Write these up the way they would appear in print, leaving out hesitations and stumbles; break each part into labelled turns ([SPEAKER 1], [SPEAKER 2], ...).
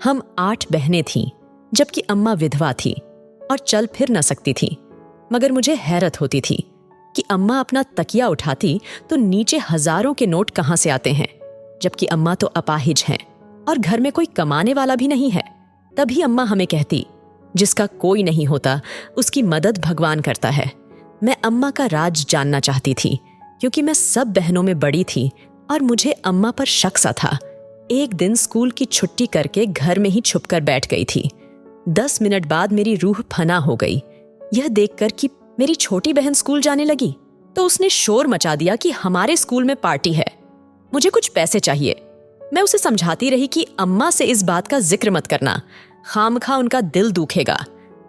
[SPEAKER 1] हम 8 बहनें थीं, जबकि अम्मा विधवा थी और चल फिर न सकती थी। मगर मुझे हैरत होती थी कि अम्मा अपना तकिया उठाती तो नीचे हजारों के नोट कहाँ से आते हैं, जबकि अम्मा तो अपाहिज हैं और घर में कोई कमाने वाला भी नहीं है। तभी अम्मा हमें कहती, जिसका कोई नहीं होता उसकी मदद भगवान करता है। मैं अम्मा का राज जानना चाहती थी, क्योंकि मैं सब बहनों में बड़ी थी और मुझे अम्मा पर शक सा था। एक दिन स्कूल की छुट्टी करके घर में ही छुपकर बैठ गई थी। 10 मिनट बाद मेरी रूह फना हो गई यह देखकर कि मेरी छोटी बहन स्कूल जाने लगी तो उसने शोर मचा दिया कि हमारे स्कूल में पार्टी है, मुझे कुछ पैसे चाहिए। मैं उसे समझाती रही कि अम्मा से इस बात का जिक्र मत करना, खामखा उनका दिल दुखेगा,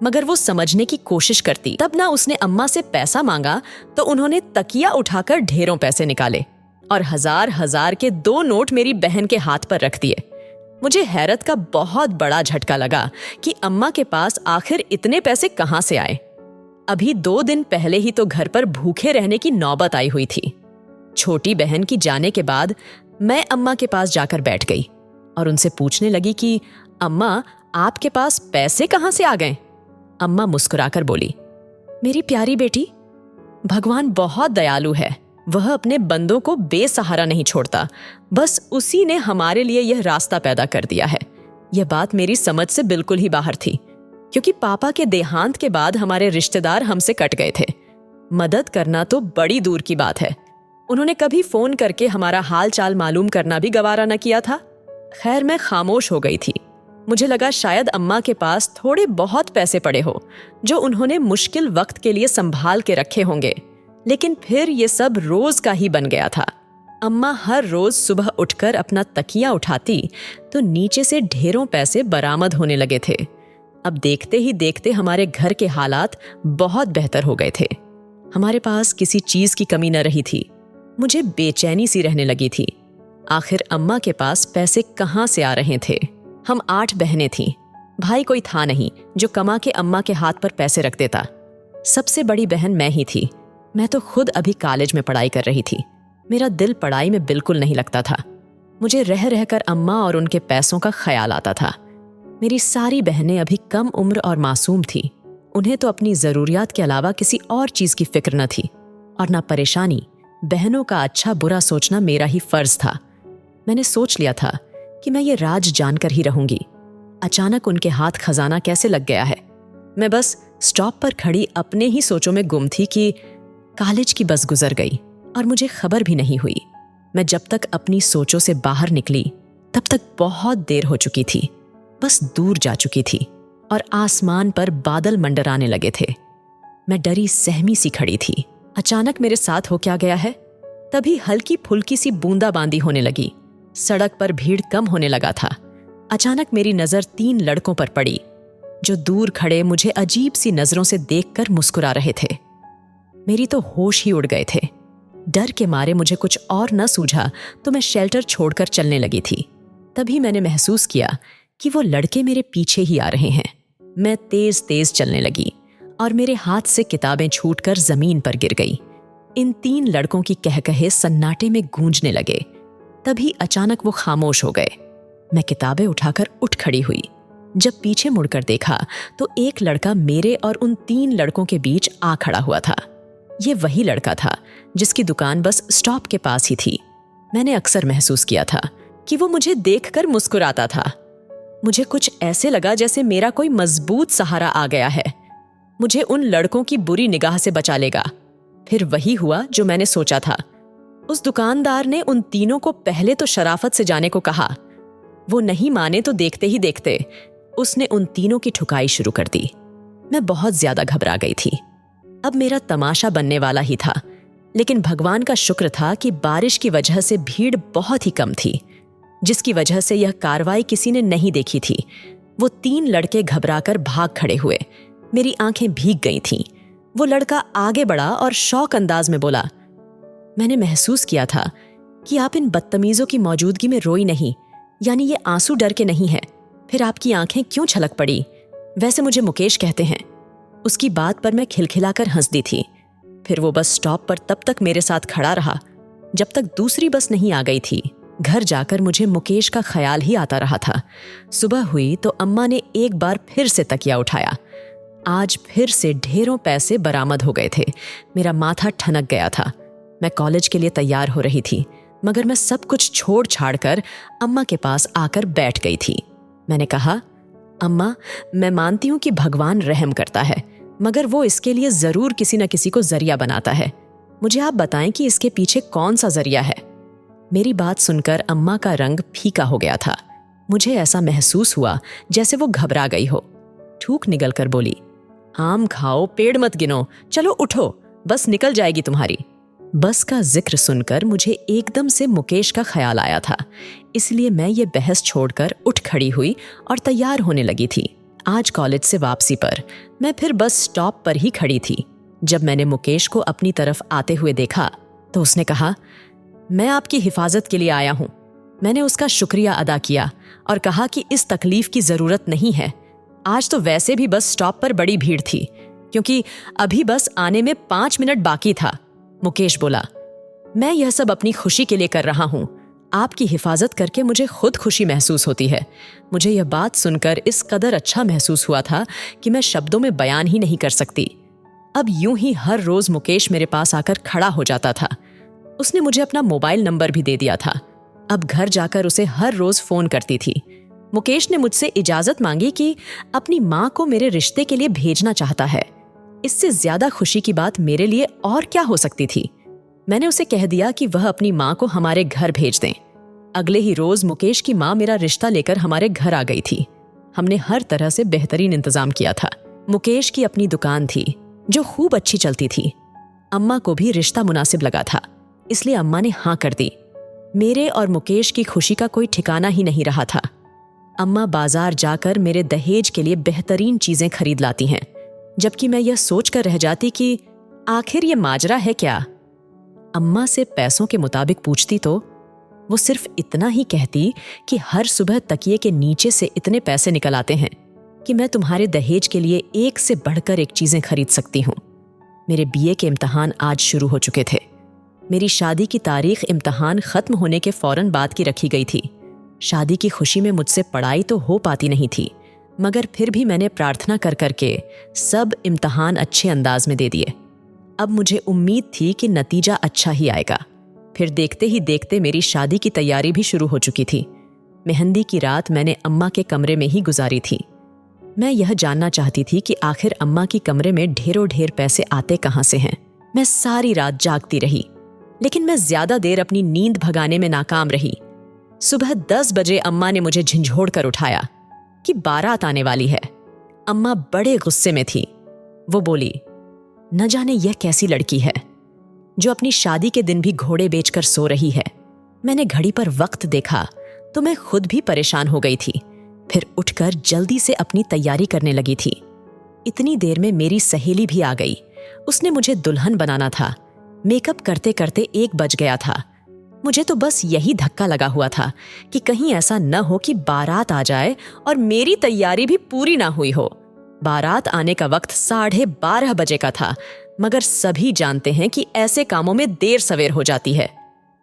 [SPEAKER 1] मगर वो समझने की कोशिश करती। तब ना उसने अम्मा से पैसा मांगा तो उन्होंने तकिया उठाकर ढेरों पैसे निकाले और हजार के 2 नोट मेरी बहन के हाथ पर रख दिए। मुझे हैरत का बहुत बड़ा झटका लगा कि अम्मा के पास आखिर इतने पैसे कहां से आए। अभी 2 दिन पहले ही तो घर पर भूखे रहने की नौबत आई हुई थी। छोटी बहन की जाने के बाद मैं अम्मा के पास जाकर बैठ गई और उनसे पूछने लगी कि अम्मा, आपके पास पैसे कहां से आ गए? अम्मा मुस्कुराकर बोली, मेरी प्यारी बेटी, भगवान बहुत दयालु है, वह अपने बंदों को बेसहारा नहीं छोड़ता। बस उसी ने हमारे लिए यह रास्ता पैदा कर दिया है। यह बात मेरी समझ से बिल्कुल ही बाहर थी, क्योंकि पापा के देहांत के बाद हमारे रिश्तेदार हमसे कट गए थे। मदद करना तो बड़ी दूर की बात है। उन्होंने कभी फोन करके हमारा हाल चाल मालूम करना भी गवारा न किया था। खैर, मैं खामोश हो गई थी। मुझे लगा शायद अम्मा के पास थोड़े बहुत पैसे पड़े हो जो उन्होंने मुश्किल वक्त के लिए संभाल के रखे होंगे, लेकिन फिर ये सब रोज का ही बन गया था। अम्मा हर रोज सुबह उठकर अपना तकिया उठाती तो नीचे से ढेरों पैसे बरामद होने लगे थे। अब देखते ही देखते हमारे घर के हालात बहुत बेहतर हो गए थे। हमारे पास किसी चीज की कमी न रही थी। मुझे बेचैनी सी रहने लगी थी। आखिर अम्मा के पास पैसे कहाँ से आ रहे थे? हम 8 बहनें थीं। भाई कोई था नहीं जो कमा के अम्मा के हाथ पर पैसे रख देता। सबसे बड़ी बहन मैं ही थी। मैं तो खुद अभी कॉलेज में पढ़ाई कर रही थी। मेरा दिल पढ़ाई में बिल्कुल नहीं लगता था। मुझे रह रहकर अम्मा और उनके पैसों का ख्याल आता था। मेरी सारी बहनें अभी कम उम्र और मासूम थी। उन्हें तो अपनी जरूरियात के अलावा किसी और चीज की फिक्र न थी और न परेशानी। बहनों का अच्छा बुरा सोचना मेरा ही फर्ज था। मैंने सोच लिया था कि मैं ये राज जानकर ही रहूंगी। अचानक उनके हाथ खजाना कैसे लग गया है। मैं बस स्टॉप पर खड़ी अपने ही सोचों में गुम थी कि कॉलेज की बस गुजर गई और मुझे खबर भी नहीं हुई। मैं जब तक अपनी सोचों से बाहर निकली तब तक बहुत देर हो चुकी थी। बस दूर जा चुकी थी और आसमान पर बादल मंडराने लगे थे। मैं डरी सहमी सी खड़ी थी। अचानक मेरे साथ हो क्या गया है? तभी हल्की फुल्की सी बूंदाबांदी होने लगी। सड़क पर भीड़ कम होने लगा था। अचानक मेरी नजर 3 लड़कों पर पड़ी जो दूर खड़े मुझे अजीब सी नजरों से देखकर मुस्कुरा रहे थे। मेरी तो होश ही उड़ गए थे। डर के मारे मुझे कुछ और न सूझा तो मैं शेल्टर छोड़कर चलने लगी थी। तभी मैंने महसूस किया कि वो लड़के मेरे पीछे ही आ रहे हैं। मैं तेज तेज चलने लगी और मेरे हाथ से किताबें छूटकर जमीन पर गिर गई। इन 3 लड़कों की कहकहे सन्नाटे में गूंजने लगे। तभी अचानक वो खामोश हो गए। मैं किताबें उठाकर उठ खड़ी हुई। जब पीछे मुड़कर देखा तो एक लड़का मेरे और उन 3 लड़कों के बीच आ खड़ा हुआ था। ये वही लड़का था जिसकी दुकान बस स्टॉप के पास ही थी। मैंने अक्सर महसूस किया था कि वो मुझे देखकर मुस्कुराता था। मुझे कुछ ऐसे लगा जैसे मेरा कोई मजबूत सहारा आ गया है, मुझे उन लड़कों की बुरी निगाह से बचा लेगा। फिर वही हुआ जो मैंने सोचा था। उस दुकानदार ने उन तीनों को पहले तो शराफत से जाने को कहा। वो नहीं माने तो देखते ही देखते उसने उन तीनों की ठुकाई शुरू कर दी। मैं बहुत ज्यादा घबरा गई थी। अब मेरा तमाशा बनने वाला ही था, लेकिन भगवान का शुक्र था कि बारिश की वजह से भीड़ बहुत ही कम थी, जिसकी वजह से यह कार्रवाई किसी ने नहीं देखी थी। वो 3 लड़के घबराकर भाग खड़े हुए। मेरी आंखें भीग गई थीं। वो लड़का आगे बढ़ा और शौक अंदाज में बोला, मैंने महसूस किया था कि आप इन बदतमीजों की मौजूदगी में रोई नहीं, यानी ये आंसू डर के नहीं है। फिर आपकी आंखें क्यों छलक पड़ी? वैसे मुझे मुकेश कहते हैं। उसकी बात पर मैं खिलखिलाकर हंस दी थी। फिर वो बस स्टॉप पर तब तक मेरे साथ खड़ा रहा जब तक दूसरी बस नहीं आ गई थी। घर जाकर मुझे मुकेश का ख्याल ही आता रहा था। सुबह हुई तो अम्मा ने एक बार फिर से तकिया उठाया। आज फिर से ढेरों पैसे बरामद हो गए थे। मेरा माथा ठनक गया था। मैं कॉलेज के लिए तैयार हो रही थी, मगर मैं सब कुछ छोड़ छाड़ कर अम्मा के पास आकर बैठ गई थी। मैंने कहा, अम्मा, मैं मानती हूं कि भगवान रहम करता है, मगर वो इसके लिए जरूर किसी न किसी को जरिया बनाता है। मुझे आप बताएं कि इसके पीछे कौन सा जरिया है। मेरी बात सुनकर अम्मा का रंग फीका हो गया था। मुझे ऐसा महसूस हुआ जैसे वो घबरा गई हो। थूक निगल कर बोली, आम खाओ, पेड़ मत गिनो, चलो उठो, बस निकल जाएगी तुम्हारी। बस का जिक्र सुनकर मुझे एकदम से मुकेश का ख्याल आया था, इसलिए मैं ये बहस छोड़कर उठ खड़ी हुई और तैयार होने लगी थी। आज कॉलेज से वापसी पर मैं फिर बस स्टॉप पर ही खड़ी थी। जब मैंने मुकेश को अपनी तरफ आते हुए देखा तो उसने कहा, मैं आपकी हिफाजत के लिए आया हूं। मैंने उसका शुक्रिया अदा किया और कहा कि इस तकलीफ की जरूरत नहीं है। आज तो वैसे भी बस स्टॉप पर बड़ी भीड़ थी, क्योंकि अभी बस आने में 5 मिनट बाकी था। मुकेश बोला, मैं यह सब अपनी खुशी के लिए कर रहा हूं। आपकी हिफाजत करके मुझे खुद खुशी महसूस होती है। मुझे यह बात सुनकर इस कदर अच्छा महसूस हुआ था कि मैं शब्दों में बयान ही नहीं कर सकती। अब यूं ही हर रोज मुकेश मेरे पास आकर खड़ा हो जाता था। उसने मुझे अपना मोबाइल नंबर भी दे दिया था। अब घर जाकर उसे हर रोज फोन करती थी। मुकेश ने मुझसे इजाजत मांगी कि अपनी माँ को मेरे रिश्ते के लिए भेजना चाहता है। इससे ज्यादा खुशी की बात मेरे लिए और क्या हो सकती थी। मैंने उसे कह दिया कि वह अपनी माँ को हमारे घर भेज दें। अगले ही रोज मुकेश की माँ मेरा रिश्ता लेकर हमारे घर आ गई थी। हमने हर तरह से बेहतरीन इंतजाम किया था। मुकेश की अपनी दुकान थी जो खूब अच्छी चलती थी। अम्मा को भी रिश्ता मुनासिब लगा था, इसलिए अम्मा ने हाँ कर दी। मेरे और मुकेश की खुशी का कोई ठिकाना ही नहीं रहा था। अम्मा बाजार जाकर मेरे दहेज के लिए बेहतरीन चीजें खरीद लाती हैं, जबकि मैं यह सोचकर रह जाती कि आखिर ये माजरा है क्या। अम्मा से पैसों के मुताबिक पूछती तो वो सिर्फ इतना ही कहती कि हर सुबह तकिए के नीचे से इतने पैसे निकल आते हैं कि मैं तुम्हारे दहेज के लिए एक से बढ़कर एक चीजें खरीद सकती हूँ। मेरे बीए के इम्तिहान आज शुरू हो चुके थे। मेरी शादी की तारीख इम्तिहान खत्म होने के फौरन बाद की रखी गई थी। शादी की खुशी में मुझसे पढ़ाई तो हो पाती नहीं थी, मगर फिर भी मैंने प्रार्थना कर करके सब इम्तिहान अच्छे अंदाज में दे दिए। अब मुझे उम्मीद थी कि नतीजा अच्छा ही आएगा। फिर देखते ही देखते मेरी शादी की तैयारी भी शुरू हो चुकी थी। मेहंदी की रात मैंने अम्मा के कमरे में ही गुजारी थी। मैं यह जानना चाहती थी कि आखिर अम्मा की कमरे में ढेरों ढेर पैसे आते कहाँ से हैं। मैं सारी रात जागती रही, लेकिन मैं ज्यादा देर अपनी नींद भगाने में नाकाम रही। सुबह 10 बजे अम्मा ने मुझे झंझोड़ कर उठाया कि बारात आने वाली है। अम्मा बड़े गुस्से में थी। वो बोली, न जाने यह कैसी लड़की है जो अपनी शादी के दिन भी घोड़े बेचकर सो रही है। मैंने घड़ी पर वक्त देखा तो मैं खुद भी परेशान हो गई थी। फिर उठकर जल्दी से अपनी तैयारी करने लगी थी। इतनी देर में मेरी सहेली भी आ गई। उसने मुझे दुल्हन बनाना था। मेकअप करते करते 1 बज गया था। मुझे तो बस यही धक्का लगा हुआ था कि कहीं ऐसा न हो कि बारात आ जाए और मेरी तैयारी भी पूरी ना हुई हो। बारात आने का वक्त 12:30 बजे का था, मगर सभी जानते हैं कि ऐसे कामों में देर सवेर हो जाती है।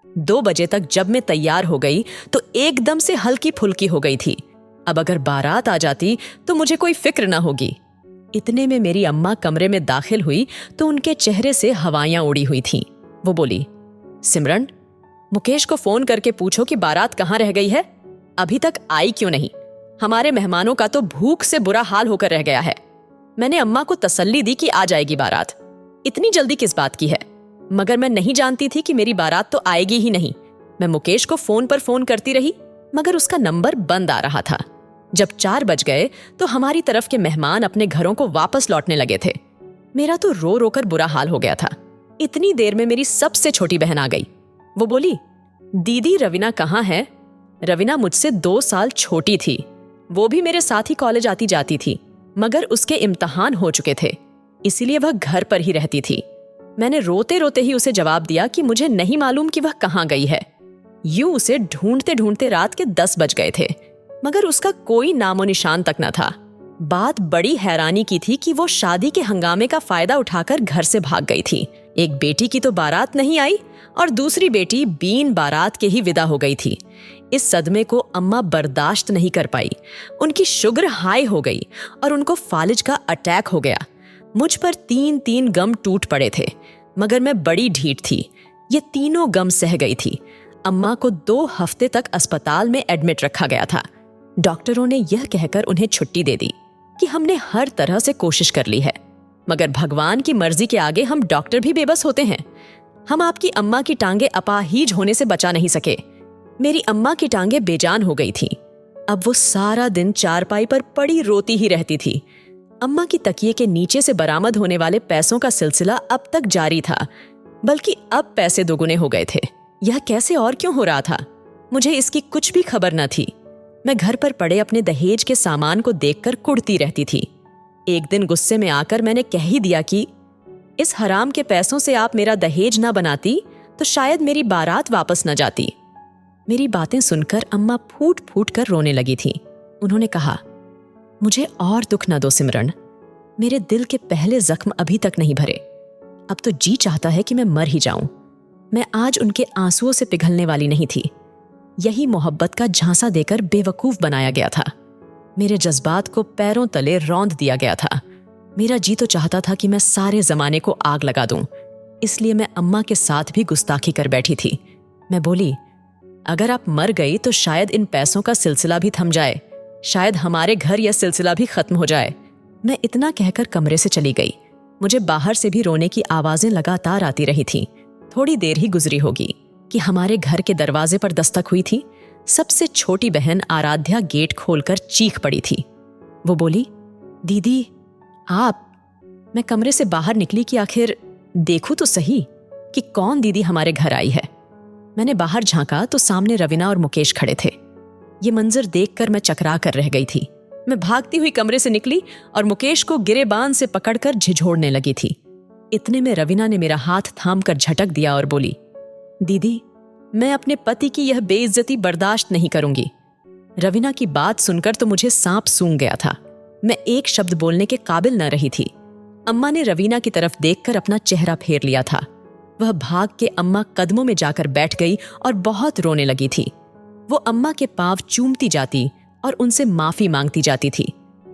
[SPEAKER 1] 2 बजे तक जब मैं तैयार हो गई तो एकदम से हल्की फुल्की हो गई थी। अब अगर बारात आ जाती तो मुझे कोई फिक्र ना होगी। इतने में मेरी अम्मा कमरे में दाखिल हुई तो उनके चेहरे से हवाइयां उड़ी हुई थीं। वो बोली, सिमरन, मुकेश को फोन करके पूछो कि बारात कहाँ रह गई है, अभी तक आई क्यों नहीं। हमारे मेहमानों का तो भूख से बुरा हाल होकर रह गया है। मैंने अम्मा को तसल्ली दी कि आ जाएगी बारात। इतनी जल्दी किस बात की है, मगर मैं नहीं जानती थी कि मेरी बारात तो आएगी ही नहीं। मैं मुकेश को फोन पर फोन करती रही, मगर उसका नंबर बंद आ रहा था। जब 4 बज गए तो हमारी तरफ के मेहमान अपने घरों को वापस लौटने लगे थे। मेरा तो रो रो कर बुरा हाल हो गया था। इतनी देर में मेरी सबसे छोटी बहन आ गई। वो बोली, दीदी रवीना कहाँ है? रवीना मुझसे 2 साल छोटी थी। वो भी मेरे साथ ही कॉलेज आती जाती थी, मगर उसके इम्तिहान हो चुके थे, इसीलिए वह घर पर ही रहती थी। मैंने रोते रोते ही उसे जवाब दिया कि मुझे नहीं मालूम कि वह कहाँ गई है। यूं उसे ढूंढते ढूंढते रात के 10 बज गए थे, मगर उसका कोई नामो निशान तक न था। बात बड़ी हैरानी की थी कि वो शादी के हंगामे का फायदा उठाकर घर से भाग गई थी। एक बेटी की तो बारात नहीं आई और दूसरी बेटी बीन बारात के ही विदा हो गई थी। इस सदमे को अम्मा बर्दाश्त नहीं कर पाई। उनकी शुगर हाई हो गई और उनको फालिज का अटैक हो गया। मुझ पर 3-3 गम टूट पड़े थे, मगर मैं बड़ी ढीठ थी। ये तीनों गम सह गई थी। अम्मा को 2 हफ्ते तक अस्पताल में एडमिट रखा गया था। डॉक्टरों ने यह कहकर उन्हें छुट्टी दे दी कि हमने हर तरह से कोशिश कर ली है, मगर भगवान की मर्जी के आगे हम डॉक्टर भी बेबस होते हैं। हम आपकी अम्मा की टांगे अपाहिज होने से बचा नहीं सके। मेरी अम्मा की टांगे बेजान हो गई थी। अब वो सारा दिन चारपाई पर पड़ी रोती ही रहती थी। अम्मा की तकिए के नीचे से बरामद होने वाले पैसों का सिलसिला अब तक जारी था, बल्कि अब पैसे दोगुने हो गए थे। यह कैसे और क्यों हो रहा था, मुझे इसकी कुछ भी खबर न थी। मैं घर पर पड़े अपने दहेज के सामान को देखकर कुढ़ती रहती थी। एक दिन गुस्से में आकर मैंने कह ही दिया कि इस हराम के पैसों से आप मेरा दहेज ना बनाती तो शायद मेरी बारात वापस न जाती। मेरी बातें सुनकर अम्मा फूट फूट कर रोने लगी थी। उन्होंने कहा, मुझे और दुख न दो सिमरन, मेरे दिल के पहले जख्म अभी तक नहीं भरे। अब तो जी चाहता है कि मैं मर ही जाऊं। मैं आज उनके आंसुओं से पिघलने वाली नहीं थी। यही मोहब्बत का झांसा देकर बेवकूफ बनाया गया था। मेरे जज्बात को पैरों तले रौंद दिया गया था। मेरा जी तो चाहता था कि मैं सारे जमाने को आग लगा दूं। इसलिए मैं अम्मा के साथ भी गुस्ताखी कर बैठी थी। मैं बोली, अगर आप मर गई तो शायद इन पैसों का सिलसिला भी थम जाए, शायद हमारे घर यह सिलसिला भी खत्म हो जाए। मैं इतना कहकर कमरे से चली गई। मुझे बाहर से भी रोने की आवाजें लगातार आती रही थी। थोड़ी देर ही गुजरी होगी कि हमारे घर के दरवाजे पर दस्तक हुई थी। सबसे छोटी बहन आराध्या गेट खोलकर चीख पड़ी थी। वो बोली, दीदी आप। मैं कमरे से बाहर निकली कि आखिर देखूं तो सही कि कौन दीदी हमारे घर आई है। मैंने बाहर झांका तो सामने रवीना और मुकेश खड़े थे। ये मंजर देखकर मैं चकरा कर रह गई थी। मैं भागती हुई कमरे से निकली और मुकेश को गिरेबान से पकड़कर झिझोड़ने लगी थी। इतने में रवीना ने मेरा हाथ थामकर झटक दिया और बोली, दीदी मैं अपने पति की यह बेइज्जती बर्दाश्त नहीं करूंगी। रवीना की बात सुनकर तो मुझे सांप सूंघ गया था। मैं एक शब्द बोलने के काबिल न रही थी। अम्मा ने रवीना की तरफ देखकर अपना चेहरा फेर लिया था। वह भाग के अम्मा कदमों में जाकर बैठ गई और बहुत रोने लगी थी। वो अम्मा के पांव चूमती जाती और उनसे माफी मांगती जाती थी।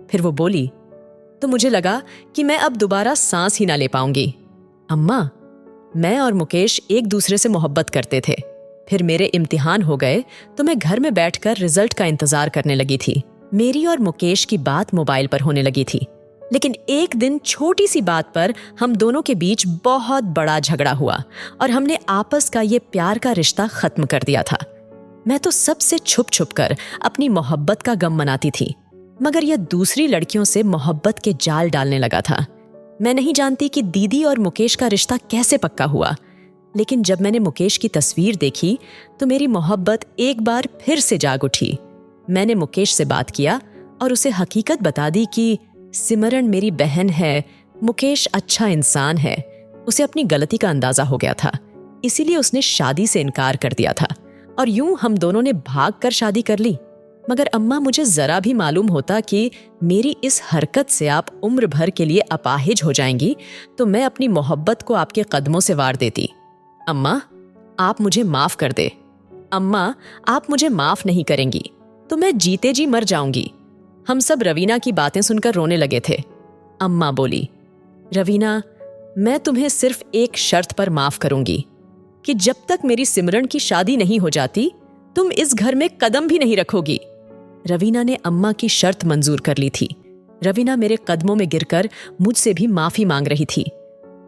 [SPEAKER 1] फिर वो बोली, तो मुझे लगा कि मैं अब दोबारा सांस ही ना ले पाऊंगी। अम्मा, मैं और मुकेश एक दूसरे से मोहब्बत करते थे। फिर मेरे इम्तिहान हो गए तो मैं घर में बैठकर रिजल्ट का इंतजार करने लगी थी। मेरी और मुकेश की बात मोबाइल पर होने लगी थी। लेकिन एक दिन छोटी सी बात पर हम दोनों के बीच बहुत बड़ा झगड़ा हुआ और हमने आपस का ये प्यार का रिश्ता खत्म कर दिया था। मैं तो सबसे छुप छुप कर अपनी मोहब्बत का गम मनाती थी, मगर यह दूसरी लड़कियों से मोहब्बत के जाल डालने लगा था। मैं नहीं जानती कि दीदी और मुकेश का रिश्ता कैसे पक्का हुआ, लेकिन जब मैंने मुकेश की तस्वीर देखी तो मेरी मोहब्बत एक बार फिर से जाग उठी। मैंने मुकेश से बात किया और उसे हकीकत बता दी कि सिमरन मेरी बहन है, मुकेश अच्छा इंसान है। उसे अपनी गलती का अंदाजा हो गया था, इसीलिए उसने शादी से इनकार कर दिया था और यूं हम दोनों ने भाग कर शादी कर ली। मगर अम्मा, मुझे जरा भी मालूम होता कि मेरी इस हरकत से आप उम्र भर के लिए अपाहिज हो जाएंगी तो मैं अपनी मोहब्बत को आपके कदमों से वार देती। अम्मा, आप मुझे माफ कर दे। अम्मा, आप मुझे माफ नहीं करेंगी तो मैं जीते जी मर जाऊंगी। हम सब रवीना की बातें सुनकर रोने लगे थे। अम्मा बोली, रवीना, मैं तुम्हें सिर्फ एक शर्त पर माफ करूंगी कि जब तक मेरी सिमरन की शादी नहीं हो जाती तुम इस घर में कदम भी नहीं रखोगी। रवीना ने अम्मा की शर्त मंजूर कर ली थी। रवीना मेरे कदमों में गिरकर मुझसे भी माफी मांग रही थी।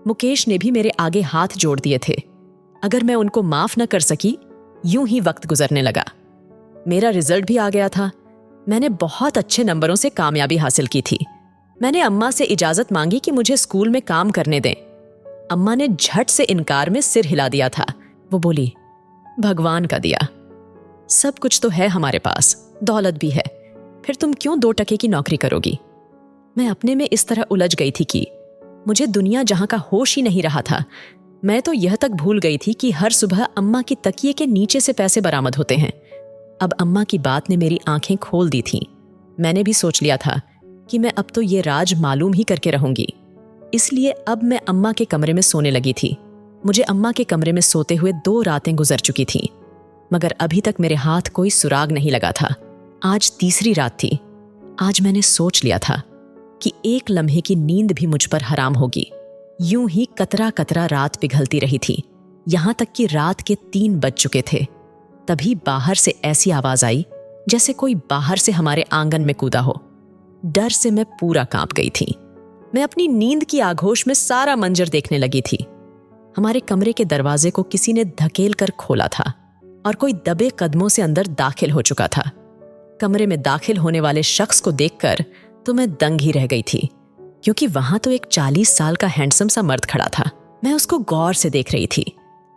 [SPEAKER 1] मुकेश ने भी मेरे आगे हाथ जोड़ दिए थे। अगर मैं उनको माफ न कर सकी, यूं ही वक्त गुजरने लगा। मेरा रिजल्ट भी आ गया था। मैंने बहुत अच्छे नंबरों से कामयाबी हासिल की थी। मैंने अम्मा से इजाजत मांगी कि मुझे स्कूल में काम करने दें। अम्मा ने झट से इनकार में सिर हिला दिया था। वो बोली, भगवान का दिया, सब कुछ तो है हमारे पास, दौलत भी है, फिर तुम क्यों 2 टके की नौकरी करोगी। मैं अपने में इस तरह उलझ गई थी कि मुझे दुनिया जहां का होश ही नहीं रहा था। मैं तो यह तक भूल गई थी कि हर सुबह अम्मा की तकिए के नीचे से पैसे बरामद होते हैं। अब अम्मा की बात ने मेरी आंखें खोल दी थीं। मैंने भी सोच लिया था कि मैं अब तो ये राज मालूम ही करके रहूंगी। इसलिए अब मैं अम्मा के कमरे में सोने लगी थी। मुझे अम्मा के कमरे में सोते हुए 2 रातें गुजर चुकी थीं, मगर अभी तक मेरे हाथ कोई सुराग नहीं लगा था। आज तीसरी रात थी। आज मैंने सोच लिया था कि एक लम्हे की नींद भी मुझ पर हराम होगी। यूं ही कतरा कतरा रात पिघलती रही थी, यहां तक कि रात के 3 बज चुके थे। तभी बाहर से ऐसी आवाज आई जैसे कोई बाहर से हमारे आंगन में कूदा हो। डर से मैं पूरा कांप गई थी। मैं अपनी नींद की आगोश में सारा मंजर देखने लगी थी। हमारे कमरे के दरवाजे को किसी ने धकेल कर खोला था और कोई दबे कदमों से अंदर दाखिल हो चुका था। कमरे में दाखिल होने वाले शख्स को देखकर तो मैं दंग ही रह गई थी, क्योंकि वहां तो एक 40 साल का हैंडसम सा मर्द खड़ा था। मैं उसको गौर से देख रही थी।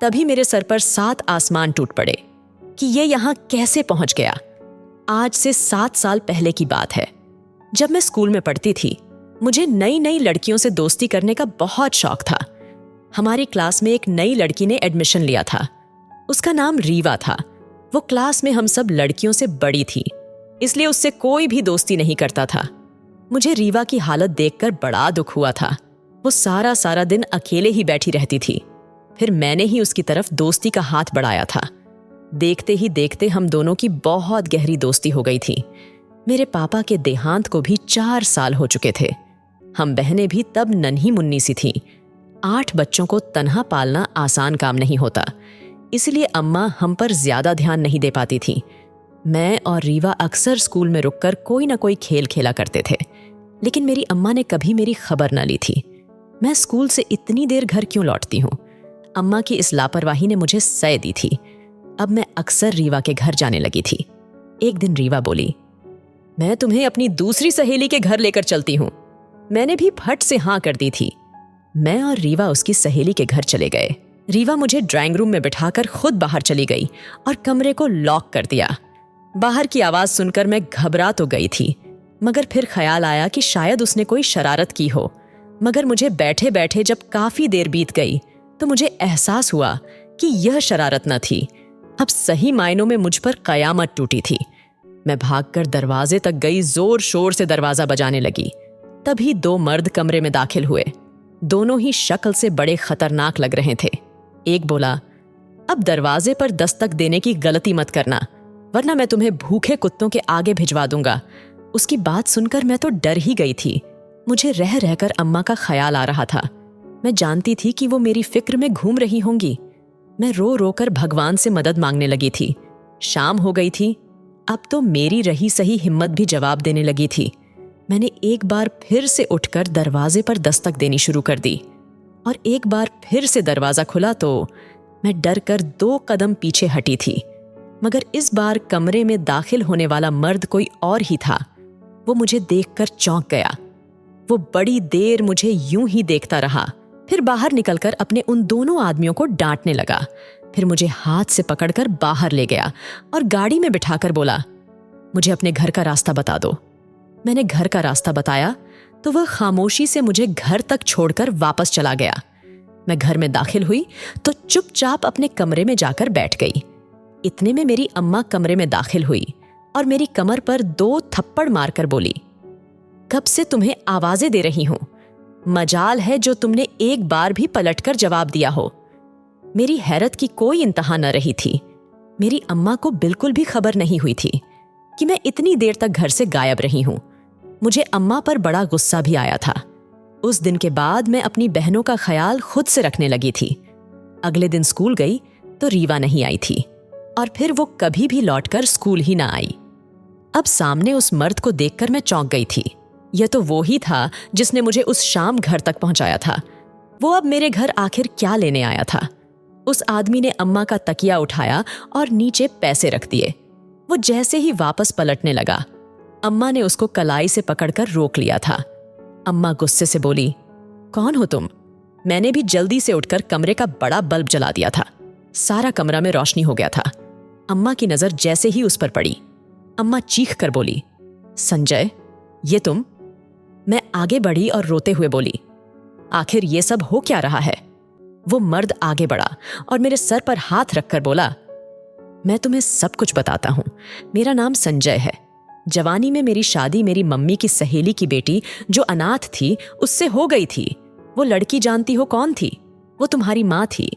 [SPEAKER 1] तभी मेरे सर पर 7 आसमान टूट पड़े कि ये यहां कैसे पहुंच गया। आज से 7 साल पहले की बात है। जब मैं स्कूल में पढ़ती थी, मुझे नई नई लड़कियों से दोस्ती करने का बहुत शौक था। हमारी क्लास में एक नई लड़की ने एडमिशन लिया था। उसका नाम रीवा था। वो क्लास में हम सब लड़कियों से बड़ी थी, इसलिए उससे कोई भी दोस्ती नहीं करता था। मुझे रीवा की हालत देखकर बड़ा दुख हुआ था। वो सारा सारा दिन अकेले ही बैठी रहती थी। फिर मैंने ही उसकी तरफ दोस्ती का हाथ बढ़ाया था। देखते ही देखते हम दोनों की बहुत गहरी दोस्ती हो गई थी। मेरे पापा के देहांत को भी 4 साल हो चुके थे। हम बहनें भी तब नन्ही मुन्नी सी थीं। 8 बच्चों को तन्हा पालना आसान काम नहीं होता, इसलिए अम्मा हम पर ज्यादा ध्यान नहीं दे पाती थीं। मैं और रीवा अक्सर स्कूल में रुककर कोई ना कोई खेल खेला करते थे, लेकिन मेरी अम्मा ने कभी मेरी खबर न ली थी। मैं स्कूल से इतनी देर घर क्यों लौटती हूँ? अम्मा की इस लापरवाही ने मुझे सय दी थी। अब मैं अक्सर रीवा के घर जाने लगी थी। एक दिन रीवा बोली, मैं तुम्हें अपनी दूसरी सहेली के घर लेकर चलती हूँ। मैंने भी फट से हाँ कर दी थी। मैं और रीवा उसकी सहेली के घर चले गए। रीवा मुझे ड्राइंग रूम में बिठाकर खुद बाहर चली गई और कमरे को लॉक कर दिया। बाहर की आवाज सुनकर मैं घबरा तो गई थी, मगर फिर ख्याल आया कि शायद उसने कोई शरारत की हो। मगर मुझे बैठे बैठे जब काफी देर बीत गई तो मुझे एहसास हुआ कि यह शरारत न थी। अब सही मायनों में मुझ पर कयामत टूटी थी। मैं भागकर दरवाजे तक गई, जोर शोर से दरवाजा बजाने लगी। तभी 2 मर्द कमरे में दाखिल हुए। दोनों ही शक्ल से बड़े खतरनाक लग रहे थे। एक बोला, अब दरवाजे पर दस्तक देने की गलती मत करना, वरना मैं तुम्हें भूखे कुत्तों के आगे भिजवा दूंगा। उसकी बात सुनकर मैं तो डर ही गई थी। मुझे रह रहकर अम्मा का ख्याल आ रहा था। मैं जानती थी कि वो मेरी फिक्र में घूम रही होंगी। मैं रो रो कर भगवान से मदद मांगने लगी थी। शाम हो गई थी। अब तो मेरी रही सही हिम्मत भी जवाब देने लगी थी। मैंने एक बार फिर से उठकर दरवाजे पर दस्तक देनी शुरू कर दी और एक बार फिर से दरवाजा खुला तो मैं डर कर 2 कदम पीछे हटी थी। मगर इस बार कमरे में दाखिल होने वाला मर्द कोई और ही था। वो मुझे देखकर चौंक गया। वो बड़ी देर मुझे यूं ही देखता रहा, फिर बाहर निकलकर अपने उन दोनों आदमियों को डांटने लगा। फिर मुझे हाथ से पकड़कर बाहर ले गया और गाड़ी में बिठाकर बोला, मुझे अपने घर का रास्ता बता दो। मैंने घर का रास्ता बताया तो वह खामोशी से मुझे घर तक छोड़कर वापस चला गया। मैं घर में दाखिल हुई तो चुपचाप अपने कमरे में जाकर बैठ गई। इतने में मेरी अम्मा कमरे में दाखिल हुई और मेरी कमर पर 2 थप्पड़ मारकर बोली, कब से तुम्हें आवाजें दे रही हूं? मजाल है जो तुमने एक बार भी पलटकर जवाब दिया हो। मेरी हैरत की कोई इंतहा न रही थी। मेरी अम्मा को बिल्कुल भी खबर नहीं हुई थी कि मैं इतनी देर तक घर से गायब रही हूं। मुझे अम्मा पर बड़ा गुस्सा भी आया था। उस दिन के बाद मैं अपनी बहनों का ख्याल खुद से रखने लगी थी। अगले दिन स्कूल गई तो रीवा नहीं आई थी और फिर वो कभी भी लौटकर स्कूल ही ना आई। अब सामने उस मर्द को देखकर मैं चौंक गई थी। यह तो वो ही था जिसने मुझे उस शाम घर तक पहुंचाया था। वो अब मेरे घर आखिर क्या लेने आया था? उस आदमी ने अम्मा का तकिया उठाया और नीचे पैसे रख दिए। वो जैसे ही वापस पलटने लगा, अम्मा ने उसको कलाई से पकड़कर रोक लिया था। अम्मा गुस्से से बोली, कौन हो तुम? मैंने भी जल्दी से उठकर कमरे का बड़ा बल्ब जला दिया था। सारा कमरा में रोशनी हो गया था। अम्मा की नजर जैसे ही उस पर पड़ी, अम्मा चीख कर बोली, संजय, ये तुम? मैं आगे बढ़ी और रोते हुए बोली, आखिर ये सब हो क्या रहा है? वो मर्द आगे बढ़ा और मेरे सर पर हाथ रखकर बोला, मैं तुम्हें सब कुछ बताता हूं। मेरा नाम संजय है। जवानी में मेरी शादी मेरी मम्मी की सहेली की बेटी जो अनाथ थी उससे हो गई थी। वो लड़की जानती हो कौन थी? वो तुम्हारी माँ थी।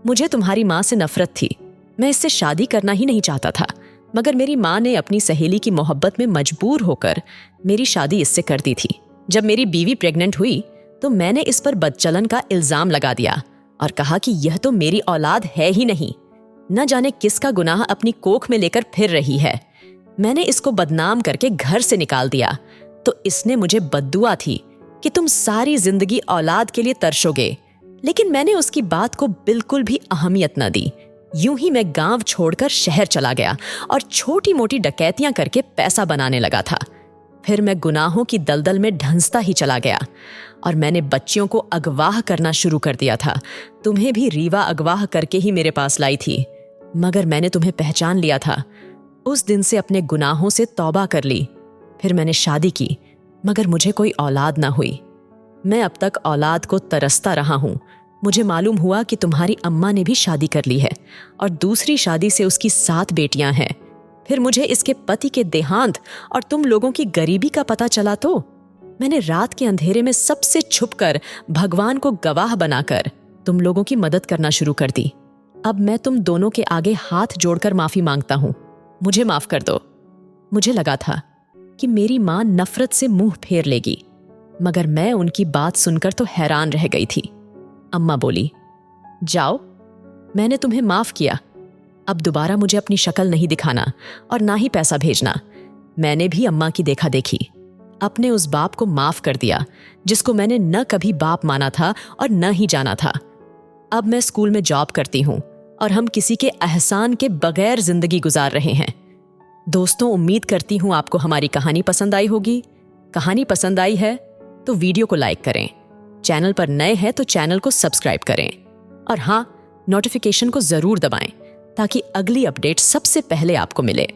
[SPEAKER 1] मुझे तुम्हारी माँ से नफरत थी। मैं इससे शादी करना ही नहीं चाहता था, मगर मेरी माँ ने अपनी सहेली की मोहब्बत में मजबूर होकर मेरी शादी इससे कर दी थी। जब मेरी बीवी प्रेग्नेंट हुई तो मैंने इस पर बदचलन का इल्जाम लगा दिया और कहा कि यह तो मेरी औलाद है ही नहीं, न जाने किसका गुनाह अपनी कोख में लेकर फिर रही है। मैंने इसको बदनाम करके घर से निकाल दिया तो इसने मुझे बद्दुआ थी कि तुम सारी जिंदगी औलाद के लिए तरसोगे, लेकिन मैंने उसकी बात को बिल्कुल भी अहमियत न दी। यूं ही मैं गांव छोड़कर शहर चला गया और छोटी मोटी डकैतियां करके पैसा बनाने लगा था। फिर मैं गुनाहों की दलदल में ढंसता ही चला गया और मैंने बच्चियों को अगवाह करना शुरू कर दिया था। तुम्हें भी रीवा अगवाह करके ही मेरे पास लाई थी, मगर मैंने तुम्हें पहचान लिया था। उस दिन से अपने गुनाहों से तौबा कर ली। फिर मैंने शादी की, मगर मुझे कोई औलाद ना हुई। मैं अब तक औलाद को तरसता रहा हूं। मुझे मालूम हुआ कि तुम्हारी अम्मा ने भी शादी कर ली है और दूसरी शादी से उसकी 7 बेटियां हैं। फिर मुझे इसके पति के देहांत और तुम लोगों की गरीबी का पता चला तो मैंने रात के अंधेरे में सबसे छुपकर भगवान को गवाह बनाकर तुम लोगों की मदद करना शुरू कर दी। अब मैं तुम दोनों के आगे हाथ जोड़कर माफी मांगता हूं। मुझे माफ कर दो। मुझे लगा था कि मेरी मां नफरत से मुंह फेर लेगी, मगर मैं उनकी बात सुनकर तो हैरान रह गई थी। अम्मा बोली, जाओ, मैंने तुम्हें माफ किया। अब दोबारा मुझे अपनी शक्ल नहीं दिखाना और ना ही पैसा भेजना। मैंने भी अम्मा की देखा देखी अपने उस बाप को माफ कर दिया जिसको मैंने न कभी बाप माना था और न ही जाना था। अब मैं स्कूल में जॉब करती हूँ और हम किसी के एहसान के बगैर जिंदगी गुजार रहे हैं। दोस्तों, उम्मीद करती हूँ आपको हमारी कहानी पसंद आई होगी। कहानी पसंद आई है तो वीडियो को लाइक करें, चैनल पर नए हैं तो चैनल को सब्सक्राइब करें और हाँ, नोटिफिकेशन को जरूर दबाएं ताकि अगली अपडेट सबसे पहले आपको मिले।